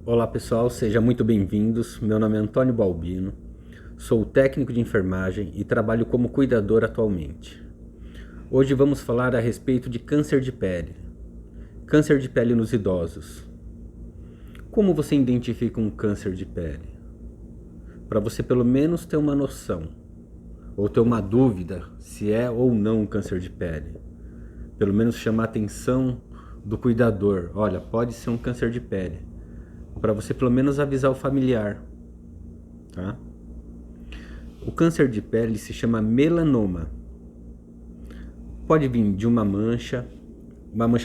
Olá pessoal, sejam muito bem-vindos. Meu nome é Antônio Balbino, sou técnico de enfermagem e trabalho como cuidador atualmente. Hoje vamos falar a respeito de câncer de pele. Câncer de pele nos idosos. Como você identifica um câncer de pele? Para você pelo menos ter uma noção, ou ter uma dúvida se é ou não um câncer de pele. Pelo menos chamar a atenção do cuidador. Olha, pode ser um câncer de pele. Para você pelo menos avisar o familiar, tá? O câncer de pele se chama melanoma. Pode vir de uma mancha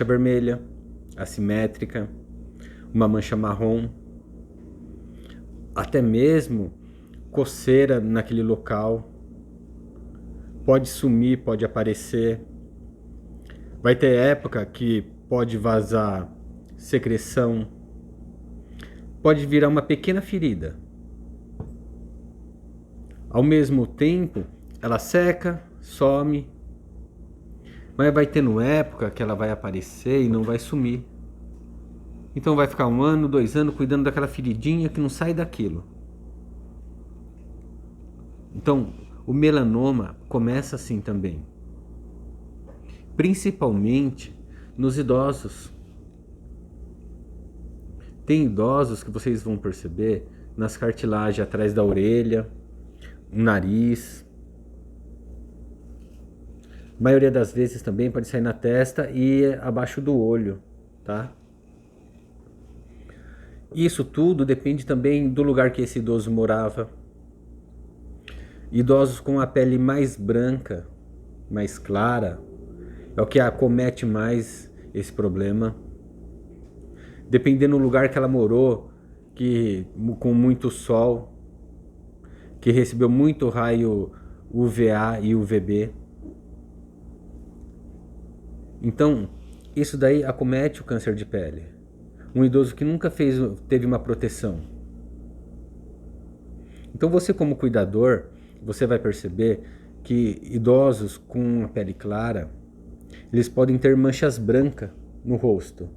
vermelha, assimétrica, uma mancha marrom, até mesmo coceira naquele local. Pode sumir, pode aparecer. Vai ter época que pode vazar secreção. Pode virar uma pequena ferida. Ao mesmo tempo, ela seca, some, mas vai tendo época que ela vai aparecer e não vai sumir. Então vai ficar 1 ano, 2 anos cuidando daquela feridinha que não sai daquilo. Então, o melanoma começa assim também. Principalmente nos idosos. Tem idosos que vocês vão perceber nas cartilagens atrás da orelha, no nariz. A maioria das vezes também pode sair na testa e abaixo do olho, tá? Isso tudo depende também do lugar que esse idoso morava. Idosos com a pele mais branca, mais clara, é o que acomete mais esse problema. Dependendo do lugar que ela morou, com muito sol, que recebeu muito raio UVA e UVB. Então, isso daí acomete o câncer de pele. Um idoso que nunca teve uma proteção. Então você como cuidador, você vai perceber que idosos com a pele clara, eles podem ter manchas brancas no rosto,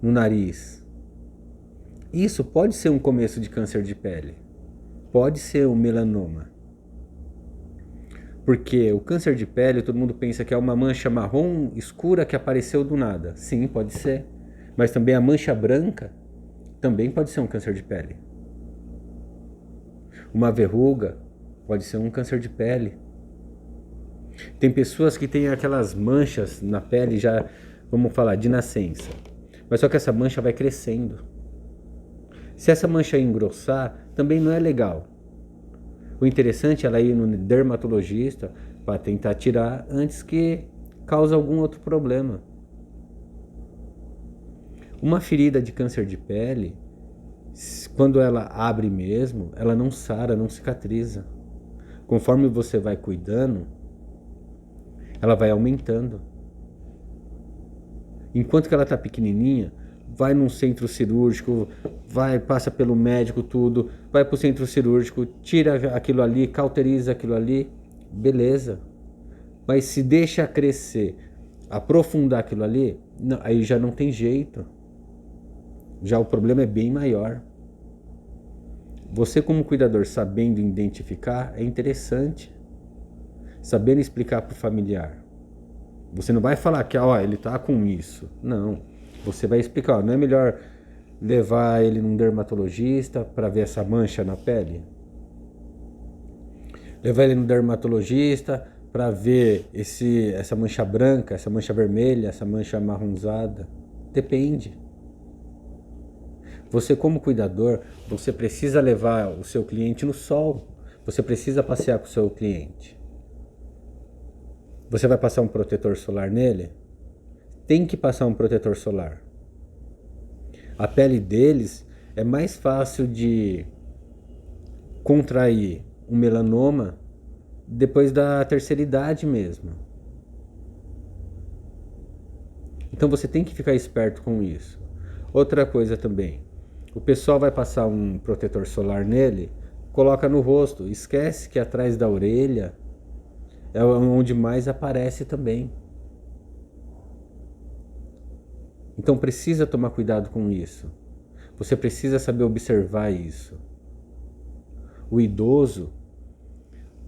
no nariz. Isso pode ser um começo de câncer de pele. Pode ser um melanoma. Porque o câncer de pele, todo mundo pensa que é uma mancha marrom escura que apareceu do nada. Sim, pode ser. Mas também a mancha branca também pode ser um câncer de pele. Uma verruga pode ser um câncer de pele. Tem pessoas que têm aquelas manchas na pele já, vamos falar, de nascença. Mas só que essa mancha vai crescendo. Se essa mancha engrossar, também não é legal. O interessante é ela ir no dermatologista para tentar tirar antes que cause algum outro problema. Uma ferida de câncer de pele, quando ela abre mesmo, ela não sara, não cicatriza. Conforme você vai cuidando, ela vai aumentando. Enquanto que ela está pequenininha, vai num centro cirúrgico, passa pelo médico tudo, vai para o centro cirúrgico, tira aquilo ali, cauteriza aquilo ali, beleza. Mas se deixa crescer, aprofundar aquilo ali, não, aí já não tem jeito. Já o problema é bem maior. Você como cuidador sabendo identificar é interessante. Sabendo explicar para o familiar. Você não vai falar que ele está com isso. Não. Você vai explicar, não é melhor levar ele num dermatologista para ver essa mancha na pele? Levar ele no dermatologista para ver essa mancha branca, essa mancha vermelha, essa mancha amarronzada? Depende. Você como cuidador, você precisa levar o seu cliente no sol. Você precisa passear com o seu cliente. Você vai passar um protetor solar nele? Tem que passar um protetor solar. A pele deles é mais fácil de contrair um melanoma depois da terceira idade mesmo. Então você tem que ficar esperto com isso. Outra coisa também, o pessoal vai passar um protetor solar nele, coloca no rosto, esquece que atrás da orelha é onde mais aparece também. Então precisa tomar cuidado com isso. Você precisa saber observar isso. O idoso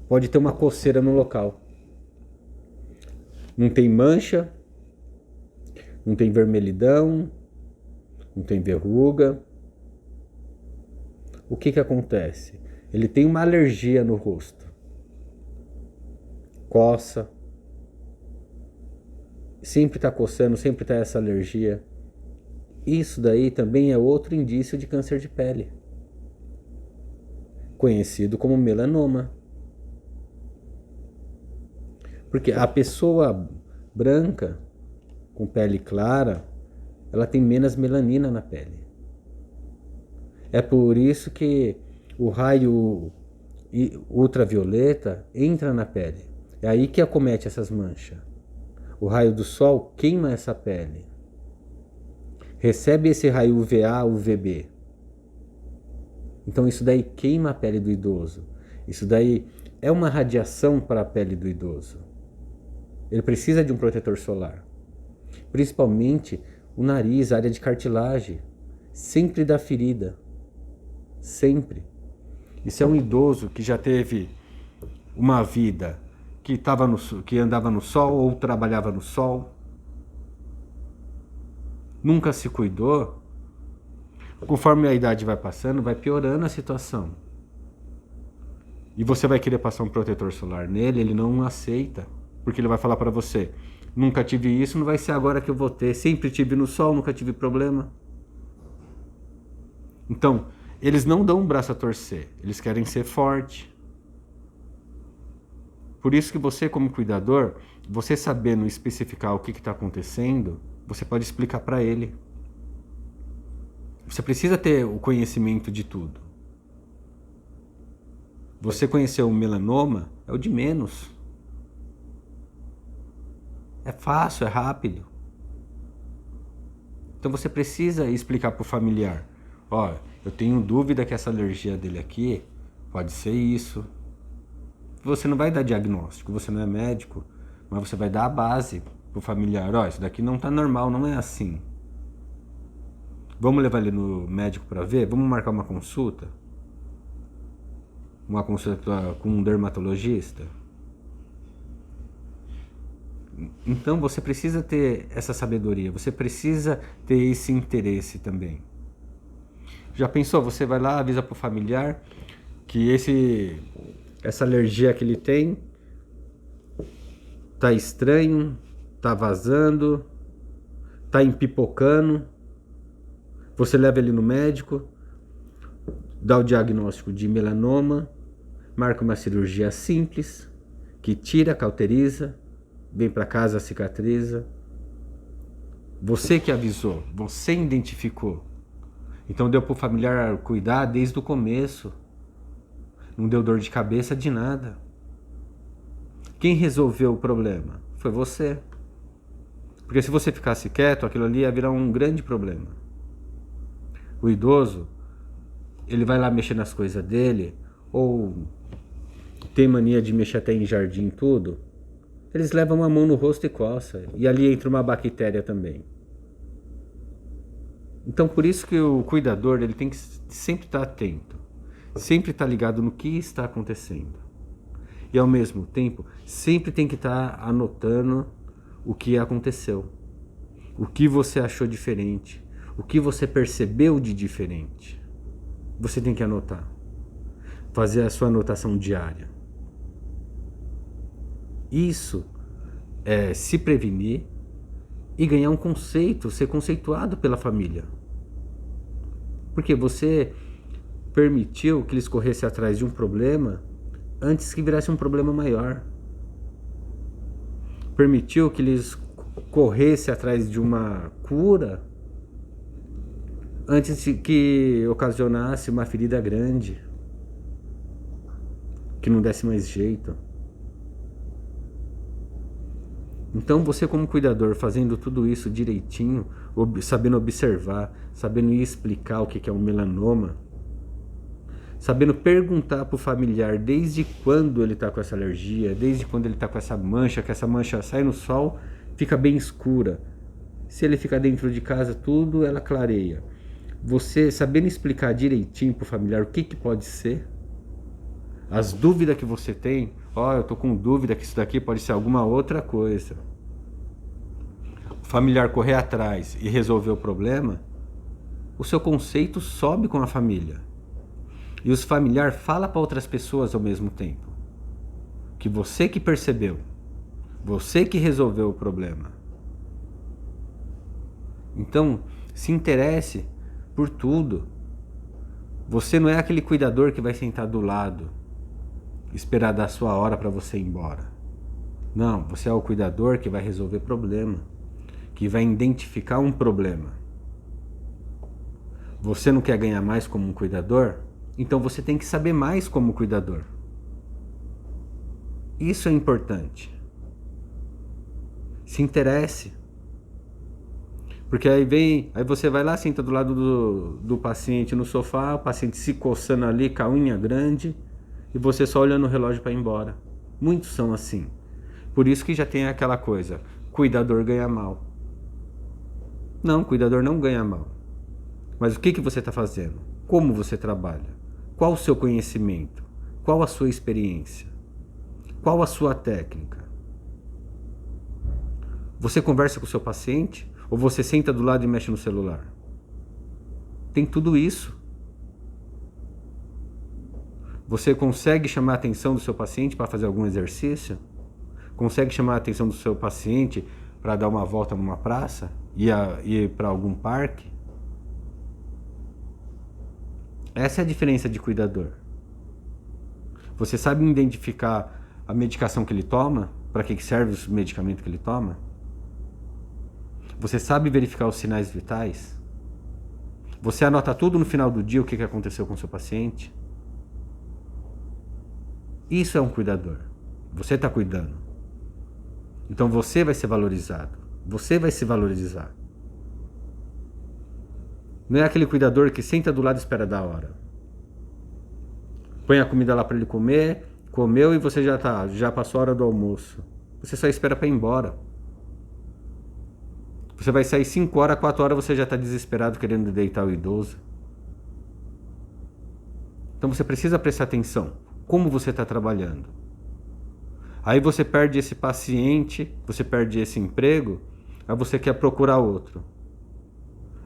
pode ter uma coceira no local. Não tem mancha, não tem vermelhidão, não tem verruga. O que acontece? Ele tem uma alergia no rosto. Coça. Sempre está coçando, sempre está essa alergia. Isso daí também é outro indício de câncer de pele, conhecido como melanoma. Porque a pessoa branca, com pele clara, ela tem menos melanina na pele. É por isso que o raio ultravioleta entra na pele. É aí que acomete essas manchas. O raio do sol queima essa pele. Recebe esse raio UVA, UVB. Então isso daí queima a pele do idoso. Isso daí é uma radiação para a pele do idoso. Ele precisa de um protetor solar. Principalmente o nariz, a área de cartilagem. Sempre dá ferida. Sempre. Isso é um idoso que já teve uma vida que andava no sol ou trabalhava no sol. Nunca se cuidou. Conforme a idade vai passando, vai piorando a situação. E você vai querer passar um protetor solar nele, ele não aceita. Porque ele vai falar para você: nunca tive isso, não vai ser agora que eu vou ter. Sempre tive no sol, nunca tive problema. Então, eles não dão um braço a torcer. Eles querem ser forte. Por isso que você, como cuidador, você sabendo especificar o que está acontecendo, você pode explicar para ele. Você precisa ter o conhecimento de tudo. Você conhecer o melanoma é o de menos. É fácil, é rápido. Então você precisa explicar para o familiar: ó, eu tenho dúvida que essa alergia dele aqui pode ser isso. Você não vai dar diagnóstico, você não é médico, mas você vai dar a base para o familiar: ó, isso daqui não está normal, não é assim. Vamos levar ele no médico para ver? Vamos marcar uma consulta? Uma consulta com um dermatologista? Então você precisa ter essa sabedoria, você precisa ter esse interesse também. Já pensou? Você vai lá, avisa para o familiar que essa alergia que ele tem tá estranho, tá vazando, tá empipocando. Você leva ele no médico, dá o diagnóstico de melanoma, marca uma cirurgia simples, que tira, cauteriza, vem para casa, cicatriza. Você que avisou, você identificou. Então deu para o familiar cuidar desde o começo. Não deu dor de cabeça de nada. Quem resolveu o problema? Foi você. Porque se você ficasse quieto, aquilo ali ia virar um grande problema. O idoso, ele vai lá mexer nas coisas dele, ou tem mania de mexer até em jardim tudo. Eles levam a mão no rosto e coça. E ali entra uma bactéria também. Então por isso que o cuidador, ele tem que sempre estar atento. Sempre estar ligado no que está acontecendo. E ao mesmo tempo, sempre tem que estar anotando o que aconteceu. O que você achou diferente. O que você percebeu de diferente. Você tem que anotar. Fazer a sua anotação diária. Isso é se prevenir e ganhar um conceito, ser conceituado pela família. Porque você permitiu que eles corressem atrás de um problema antes que virasse um problema maior. Permitiu que eles corressem atrás de uma cura antes que ocasionasse uma ferida grande, que não desse mais jeito. Então você, como cuidador, fazendo tudo isso direitinho, sabendo observar, sabendo explicar o que é um melanoma, sabendo perguntar para o familiar desde quando ele está com essa alergia, desde quando ele está com essa mancha, que essa mancha sai no sol, fica bem escura. Se ele fica dentro de casa, tudo ela clareia. você sabendo explicar direitinho para o familiar o que pode ser, as dúvidas que você tem, eu tô com dúvida que isso daqui pode ser alguma outra coisa. O familiar correr atrás e resolver o problema, o seu conceito sobe com a família. E os familiares falam para outras pessoas ao mesmo tempo. Que você que percebeu, você que resolveu o problema. Então, se interesse por tudo. Você não é aquele cuidador que vai sentar do lado, esperar dar sua hora para você ir embora. Não, você é o cuidador que vai resolver problema, que vai identificar um problema. Você não quer ganhar mais como um cuidador? Então você tem que saber mais como cuidador. Isso é importante. Se interesse. Porque aí você vai lá, senta do lado do paciente no sofá, o paciente se coçando ali com a unha grande, e você só olhando o relógio para ir embora. Muitos são assim. Por isso que já tem aquela coisa, cuidador ganha mal. Não, cuidador não ganha mal. Mas o que você está fazendo? Como você trabalha? Qual o seu conhecimento? Qual a sua experiência? Qual a sua técnica? Você conversa com o seu paciente? Ou você senta do lado e mexe no celular? Tem tudo isso. Você consegue chamar a atenção do seu paciente para fazer algum exercício? Consegue chamar a atenção do seu paciente para dar uma volta numa praça? Ir para algum parque? Essa é a diferença de cuidador. Você sabe identificar a medicação que ele toma? Para que serve o medicamento que ele toma? Você sabe verificar os sinais vitais? Você anota tudo no final do dia o que aconteceu com o seu paciente? Isso é um cuidador. Você está cuidando. Então você vai ser valorizado. Você vai se valorizar. Não é aquele cuidador que senta do lado e espera da hora. Põe a comida lá para ele comer, comeu e você já passou a hora do almoço. Você só espera para ir embora. Você vai sair 5 horas, 4 horas, você já está desesperado querendo deitar o idoso. Então você precisa prestar atenção. Como você está trabalhando? Aí você perde esse paciente, você perde esse emprego, aí você quer procurar outro.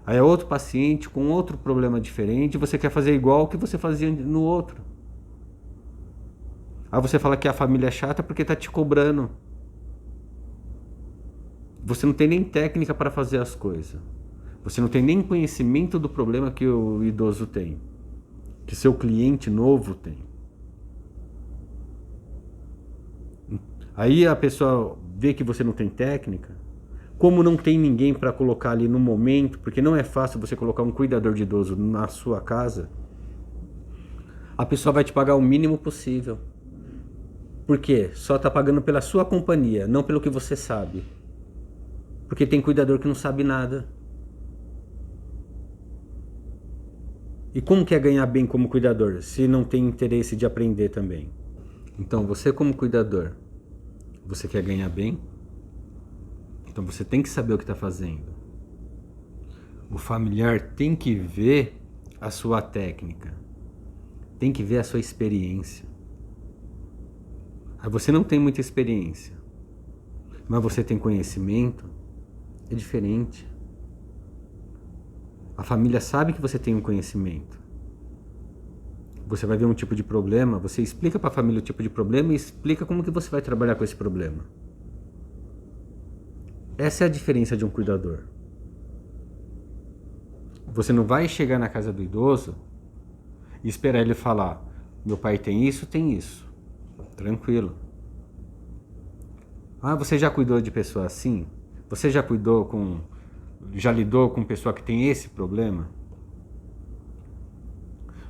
Aí é outro paciente com outro problema diferente, você quer fazer igual o que você fazia no outro. Aí você fala que a família é chata porque está te cobrando. Você não tem nem técnica para fazer as coisas. Você não tem nem conhecimento do problema que o idoso tem, que seu cliente novo tem. Aí a pessoa vê que você não tem técnica. Como não tem ninguém para colocar ali no momento, porque não é fácil você colocar um cuidador de idoso na sua casa, a pessoa vai te pagar o mínimo possível. Por quê? Só está pagando pela sua companhia, não pelo que você sabe. Porque tem cuidador que não sabe nada. E como que é ganhar bem como cuidador, se não tem interesse de aprender também? Então, você como cuidador, você quer ganhar bem? Então você tem que saber o que está fazendo. O familiar tem que ver a sua técnica. Tem que ver a sua experiência. Aí você não tem muita experiência, mas você tem conhecimento. É diferente. A família sabe que você tem um conhecimento. Você vai ver um tipo de problema, você explica para a família o tipo de problema e explica como que você vai trabalhar com esse problema. Essa é a diferença de um cuidador. Você não vai chegar na casa do idoso e esperar ele falar: meu pai tem isso, tem isso. Tranquilo. Ah, você já cuidou de pessoa assim? Você já lidou com pessoa que tem esse problema?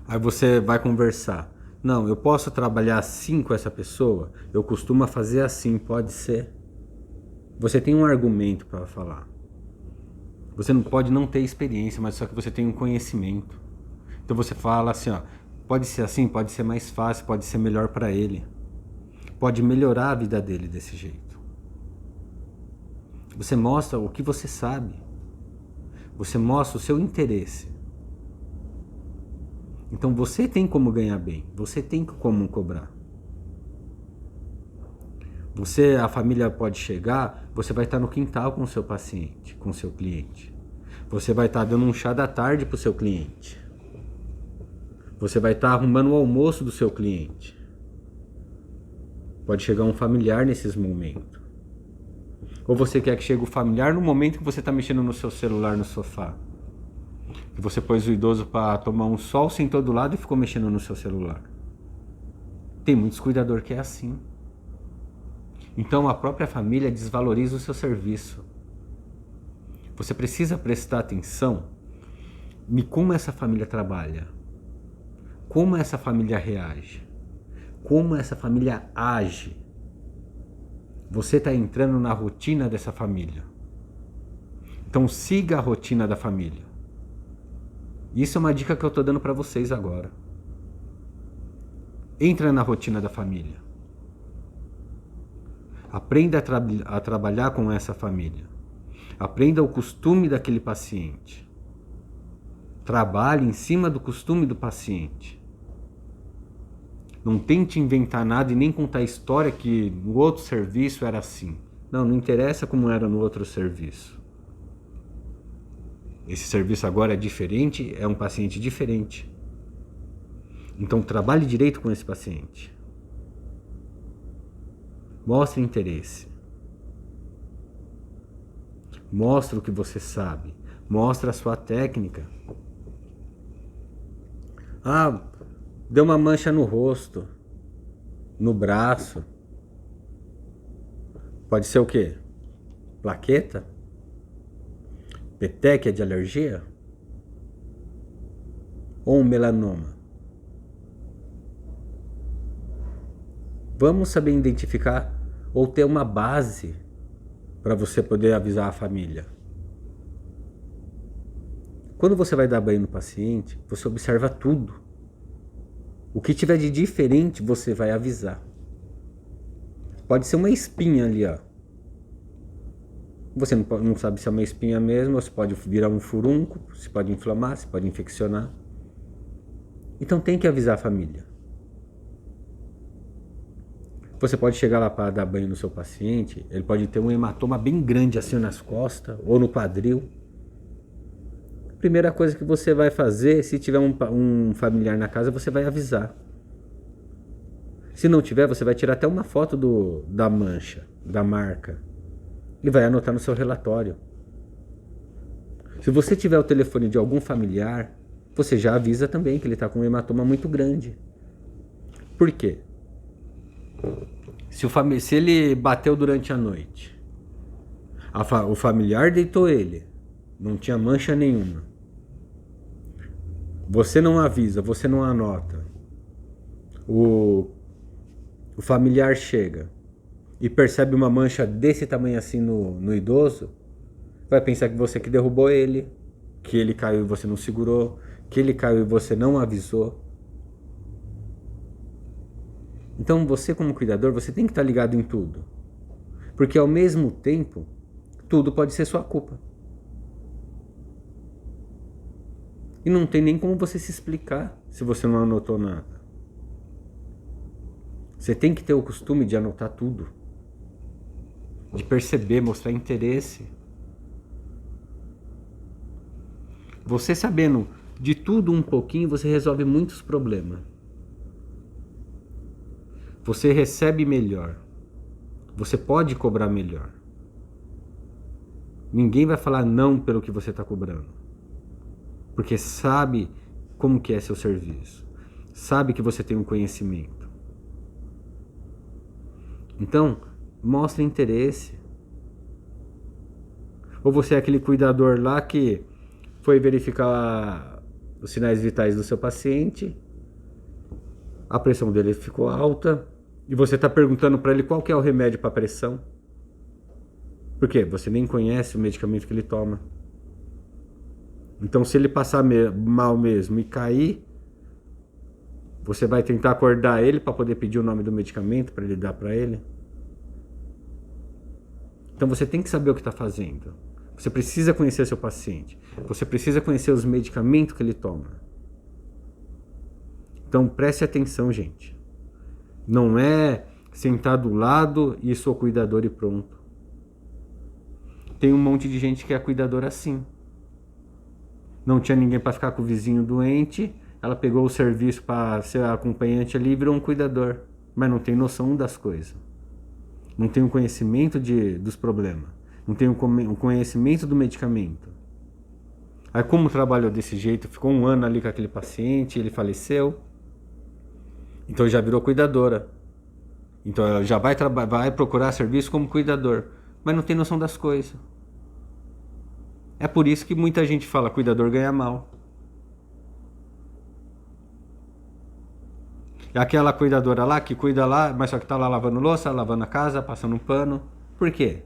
Aí você vai conversar. Não, eu posso trabalhar assim com essa pessoa? Eu costumo fazer assim, pode ser. Você tem um argumento para falar. Você não pode não ter experiência, mas só que você tem um conhecimento. Então você fala assim, pode ser assim, pode ser mais fácil, pode ser melhor para ele. Pode melhorar a vida dele desse jeito. Você mostra o que você sabe. Você mostra o seu interesse. Então você tem como ganhar bem, você tem como cobrar. A família pode chegar, você vai estar no quintal com o seu paciente, com o seu cliente. Você vai estar dando um chá da tarde para o seu cliente. Você vai estar arrumando o almoço do seu cliente. Pode chegar um familiar nesses momentos. Ou você quer que chegue o familiar no momento que você está mexendo no seu celular no sofá. Que você pôs o idoso para tomar um sol, sentou do lado e ficou mexendo no seu celular. Tem muitos cuidadores que é assim. Então a própria família desvaloriza o seu serviço. Você precisa prestar atenção em como essa família trabalha. Como essa família reage. Como essa família age. Você está entrando na rotina dessa família. Então siga a rotina da família. Isso é uma dica que eu estou dando para vocês agora. Entra na rotina da família. Aprenda a trabalhar com essa família. Aprenda o costume daquele paciente. Trabalhe em cima do costume do paciente. Não tente inventar nada e nem contar a história que no outro serviço era assim. Não interessa como era no outro serviço. Esse serviço agora é diferente, é um paciente diferente. Então trabalhe direito com esse paciente. Mostre interesse. Mostre o que você sabe. Mostre a sua técnica. Deu uma mancha no rosto, no braço. Pode ser o quê? Plaqueta? Petequia de alergia? Ou um melanoma? Vamos saber identificar ou ter uma base para você poder avisar a família. Quando você vai dar banho no paciente, você observa tudo. O que tiver de diferente, você vai avisar. Pode ser uma espinha ali, ó. Você não sabe se é uma espinha mesmo, ou se pode virar um furúnculo, se pode inflamar, se pode infeccionar. Então tem que avisar a família. Você pode chegar lá para dar banho no seu paciente, ele pode ter um hematoma bem grande assim nas costas ou no quadril. Primeira coisa que você vai fazer, se tiver um familiar na casa, você vai avisar. Se não tiver, você vai tirar até uma foto da mancha, da marca, e vai anotar no seu relatório. Se você tiver o telefone de algum familiar, você já avisa também que ele está com um hematoma muito grande. Por quê? Se ele bateu durante a noite, o familiar deitou ele, não tinha mancha nenhuma, você não avisa, você não anota, o familiar chega e percebe uma mancha desse tamanho assim no idoso, vai pensar que você que derrubou ele, que ele caiu e você não segurou, que ele caiu e você não avisou. Então você como cuidador, você tem que estar ligado em tudo. Porque ao mesmo tempo, tudo pode ser sua culpa. E não tem nem como você se explicar se você não anotou nada. Você tem que ter o costume de anotar tudo. De perceber, mostrar interesse. Você sabendo de tudo um pouquinho, você resolve muitos problemas. Você recebe melhor. Você pode cobrar melhor. Ninguém vai falar não pelo que você está cobrando. Porque sabe como que é seu serviço. Sabe que você tem um conhecimento. Então, mostre interesse. Ou você é aquele cuidador lá que foi verificar os sinais vitais do seu paciente, a pressão dele ficou alta, e você está perguntando para ele qual que é o remédio para a pressão. Por quê? Você nem conhece o medicamento que ele toma. Então, se ele passar mal mesmo e cair, você vai tentar acordar ele para poder pedir o nome do medicamento para ele dar para ele. Então, você tem que saber o que está fazendo. Você precisa conhecer seu paciente. Você precisa conhecer os medicamentos que ele toma. Então preste atenção, gente. Não é sentar do lado e sou cuidador e pronto. Tem um monte de gente que é cuidadora assim. Não tinha ninguém para ficar com o vizinho doente, ela pegou o serviço para ser acompanhante ali e virou um cuidador. Mas não tem noção das coisas. Não tem o conhecimento dos problemas. Não tem o conhecimento do medicamento. Aí como trabalhou desse jeito, ficou um ano ali com aquele paciente, ele faleceu. Então já virou cuidadora. Então ela já vai procurar serviço como cuidador. Mas não tem noção das coisas. É por isso que muita gente fala, cuidador ganha mal. É aquela cuidadora lá que cuida lá, mas só que tá lá lavando louça, lavando a casa, passando um pano. Por quê?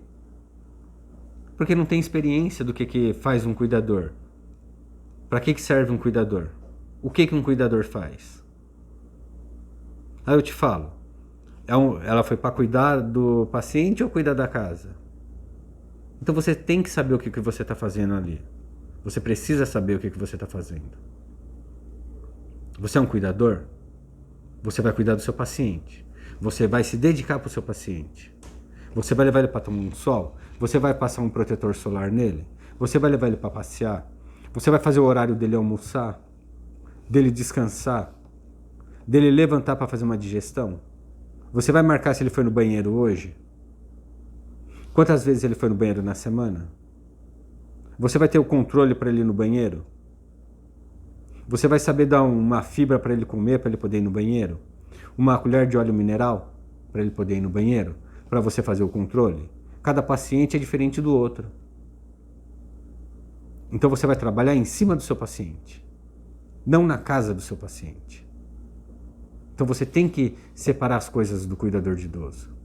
Porque não tem experiência do que faz um cuidador. Para que serve um cuidador? O que um cuidador faz? Aí eu te falo, ela foi para cuidar do paciente ou cuidar da casa? Então você tem que saber o que você está fazendo ali. Você precisa saber o que você está fazendo. Você é um cuidador? Você vai cuidar do seu paciente. Você vai se dedicar para o seu paciente. Você vai levar ele para tomar um sol? Você vai passar um protetor solar nele? Você vai levar ele para passear? Você vai fazer o horário dele almoçar? Dele descansar? Dele levantar para fazer uma digestão? Você vai marcar se ele foi no banheiro hoje? Quantas vezes ele foi no banheiro na semana? Você vai ter o controle para ele ir no banheiro? Você vai saber dar uma fibra para ele comer, para ele poder ir no banheiro? Uma colher de óleo mineral para ele poder ir no banheiro? Para você fazer o controle? Cada paciente é diferente do outro. Então você vai trabalhar em cima do seu paciente, não na casa do seu paciente. Então você tem que separar as coisas do cuidador de idoso.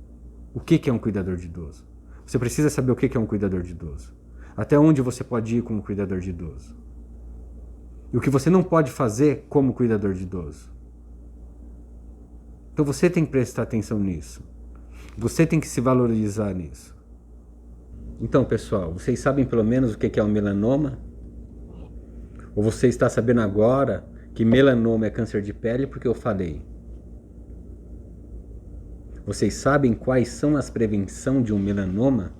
O que é um cuidador de idoso? Você precisa saber o que é um cuidador de idoso. Até onde você pode ir como cuidador de idoso. E o que você não pode fazer como cuidador de idoso. Então você tem que prestar atenção nisso. Você tem que se valorizar nisso. Então, pessoal, vocês sabem pelo menos o que é um melanoma? Ou você está sabendo agora que melanoma é câncer de pele porque eu falei? Vocês sabem quais são as prevenções de um melanoma?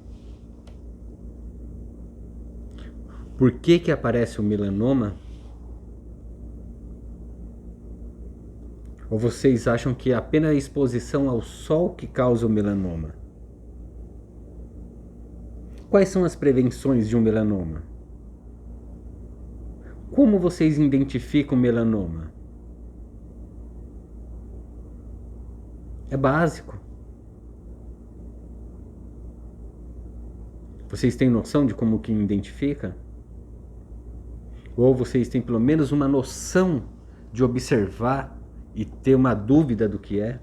Por que aparece o melanoma? Ou vocês acham que é apenas a exposição ao sol que causa o melanoma? Quais são as prevenções de um melanoma? Como vocês identificam o melanoma? É básico. Vocês têm noção de como que identifica? Ou vocês têm pelo menos uma noção de observar e ter uma dúvida do que é?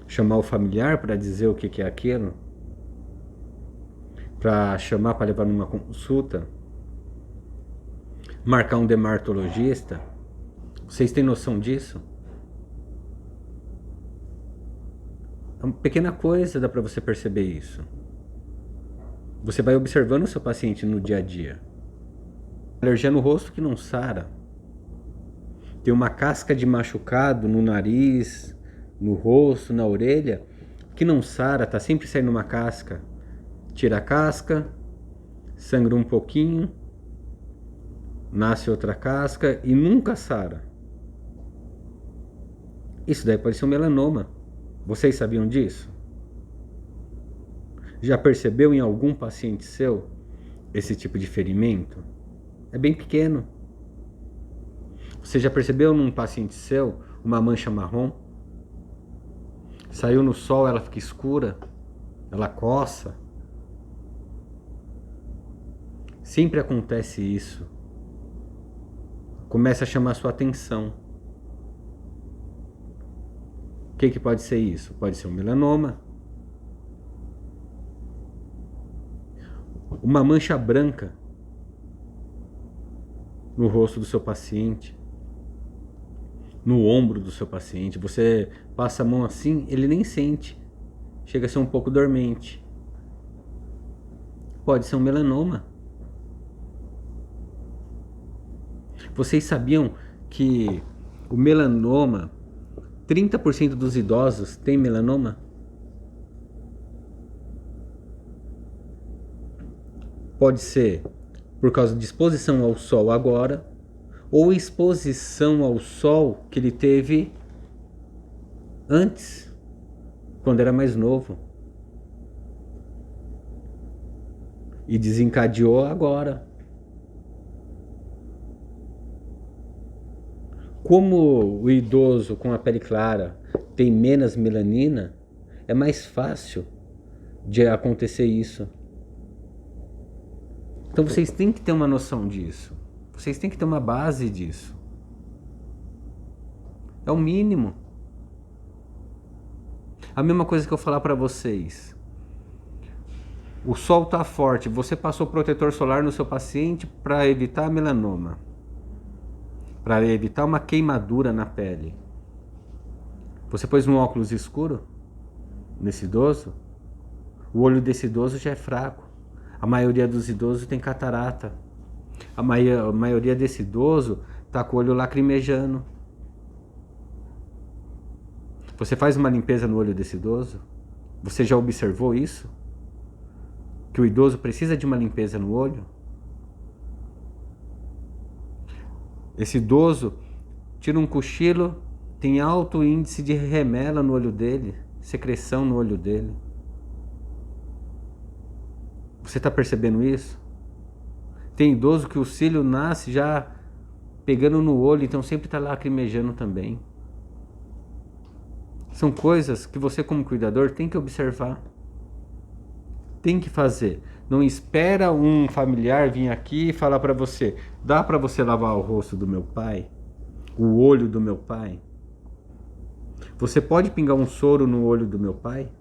Chamar o familiar para dizer o que é aquilo? Para chamar para levar numa consulta? Marcar um dermatologista? Vocês têm noção disso? É uma pequena coisa, dá para você perceber isso. Você vai observando o seu paciente no dia a dia. Alergia no rosto que não sara. Tem uma casca de machucado no nariz, no rosto, na orelha, que não sara, tá sempre saindo uma casca. Tira a casca, sangra um pouquinho, nasce outra casca e nunca sara. Isso daí pode ser um melanoma. Vocês sabiam disso? Já percebeu em algum paciente seu esse tipo de ferimento? É bem pequeno. Você já percebeu num paciente seu uma mancha marrom? Saiu no sol, ela fica escura, ela coça. Sempre acontece isso. Começa a chamar sua atenção. O que pode ser isso? Pode ser um melanoma. Uma mancha branca no rosto do seu paciente, no ombro do seu paciente. Você passa a mão assim, ele nem sente. Chega a ser um pouco dormente. Pode ser um melanoma. Vocês sabiam que O melanoma, 30% dos idosos têm melanoma? Pode ser por causa de exposição ao sol agora, ou exposição ao sol que ele teve antes, quando era mais novo, e desencadeou agora. Como o idoso com a pele clara tem menos melanina, é mais fácil de acontecer isso. Então vocês têm que ter uma noção disso. Vocês têm que ter uma base disso. É o mínimo. A mesma coisa que eu falar para vocês. O sol está forte, você passou protetor solar no seu paciente para evitar melanoma, para evitar uma queimadura na pele. Você pôs um óculos escuro nesse idoso? O olho desse idoso já é fraco. A maioria dos idosos tem catarata. A maioria desse idoso está com o olho lacrimejando. Você faz uma limpeza no olho desse idoso? Você já observou isso? Que o idoso precisa de uma limpeza no olho? Esse idoso tira um cochilo, tem alto índice de remela no olho dele, secreção no olho dele. Você está percebendo isso? Tem idoso que o cílio nasce já pegando no olho, então sempre está lacrimejando também. São coisas que você como cuidador tem que observar. Tem que fazer. Não espera um familiar vir aqui e falar para você: dá para você lavar o rosto do meu pai? O olho do meu pai? Você pode pingar um soro no olho do meu pai?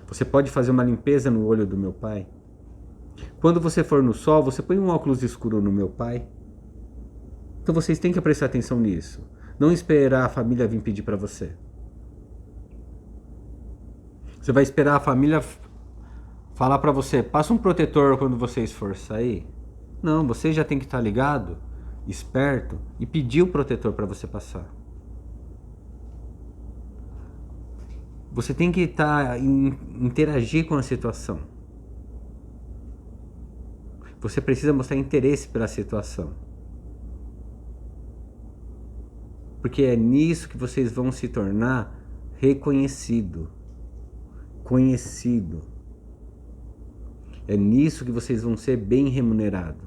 Você pode fazer uma limpeza no olho do meu pai? Quando você for no sol, você põe um óculos escuro no meu pai? Então vocês têm que prestar atenção nisso. Não esperar a família vir pedir para você. Você vai esperar a família falar para você: passa um protetor quando vocês for sair? Não, você já tem que estar ligado, esperto, e pedir o protetor para você passar. Você tem que interagir com a situação. Você precisa mostrar interesse pela situação. Porque é nisso que vocês vão se tornar reconhecido, conhecido. É nisso que vocês vão ser bem remunerados.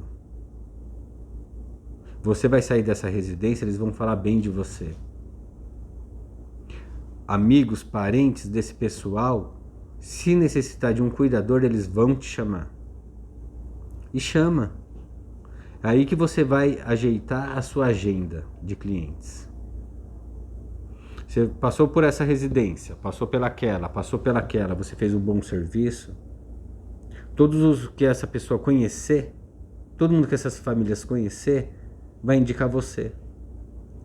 Você vai sair dessa residência, eles vão falar bem de você. Amigos, parentes desse pessoal, se necessitar de um cuidador, eles vão te chamar. E chama. É aí que você vai ajeitar a sua agenda de clientes. Você passou por essa residência, passou pelaquela, você fez um bom serviço. Todos os que essa pessoa conhecer, todo mundo que essas famílias conhecer, vai indicar você.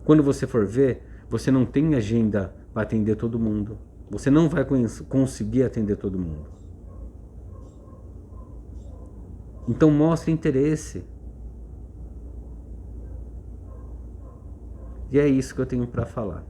Quando você for ver, você não tem agenda para atender todo mundo. Você não vai conseguir atender todo mundo. Então mostre interesse. E é isso que eu tenho para falar.